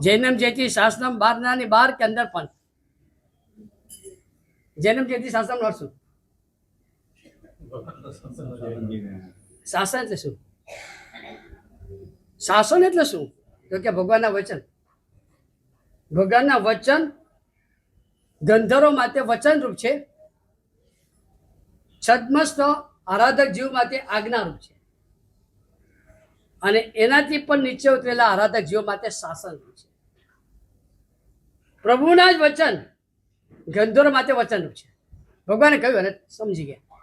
जैनम जयति शासनम बारनानी बार के अंदर पण जैनम जयति शासनम નો શું શાસન એટલે શું શાસન એટલે શું તો કે ભગવાનના વચન ભગવાનના વચન ગંધર્વો માટે વચન રૂપ છે છદ્મસ્થ આરાધક જીવ માટે આજ્ઞા રૂપ છે અને એનાથી પણ નીચે ઉતરેલા આરાધક જીવો માટે શાસન રૂપ છે પ્રભુના જ વચન ગંધર્વ માટે વચન રૂપ છે ભગવાને કહ્યું અને સમજી ગયા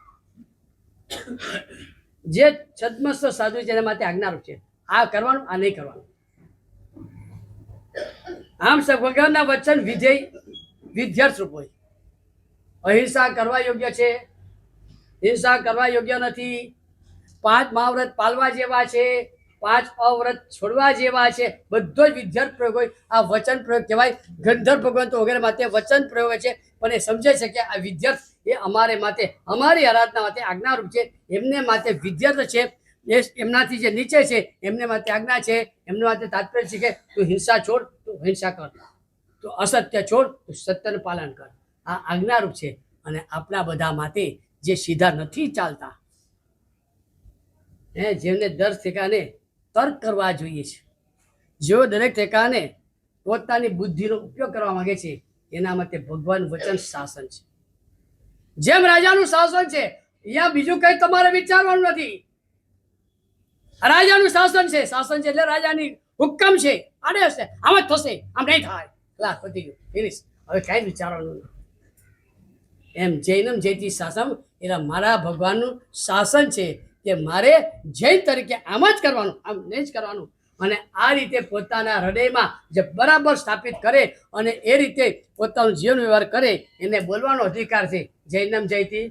જે છદ્મસ્થ સાધુ છે એના માટે આજ્ઞારૂપ છે આ કરવાનું આ નહીં કરવાનું આમ ભગવાનના વચન વિધેય વિધ્યર્થ રૂપ હોય અહિંસા કરવા યોગ્ય છે હિંસા કરવા યોગ્ય નથી 5 મહાવ્રત પાલવા જેવા છે 5 અવ્રત છોડવા જેવા છે બધો જ વિધ્યર્થ પ્રયોગ હોય આ વચન પ્રયોગ કહેવાય ગંધર્વ ભગવંતો વગેરે માટે વચન પ્રયોગ છે પણ એ સમજે છે કે આ વિધ્યર્થ એ અમારે માટે અમારી આરાધના માટે આજ્ઞારૂપ છે એમને માટે વિધ્યર્થ છે એ એમનાથી જે નીચે છે એમને માટે આજ્ઞા છે એમને માટે તાત્પર્ય છે કે તું હિંસા છોડ તું હિંસા કર તું અસત્ય છોડ તું સત્યનું પાલન કર આ આજ્ઞારૂપ છે અને આપણા બધા માટે જે સીધા નથી ચાલતા જેમને દર ઠેકાને તર્ક કરવા જોઈએ છે જેઓ દરેક ઠેકાને પોતાની બુદ્ધિનો ઉપયોગ કરવા માંગે છે એના માટે ભગવાન વચન શાસન છે જેમ રાજાનું શાસન છે અહીંયા બીજું કઈ તમારે વિચારવાનું નથી રાજાનું શાસન છે એટલે રાજાની હુકમ છે આડે હશે આમ જ થશે આમ નહીં થાય લાખ પતી ગયું ફિનિશ હવે કાંઈ વિચારવાનું નથી એમ જૈનમ જયતિ શાસન એટલે મારા ભગવાનનું શાસન છે કે મારે જૈન તરીકે આમ જ કરવાનું આમ નહીં જ કરવાનું અને આ રીતે પોતાના હૃદયમાં જે બરાબર સ્થાપિત કરે અને એ રીતે પોતાનું જીવન વ્યવહાર કરે એને બોલવાનો અધિકાર છે જૈનમ જયતિ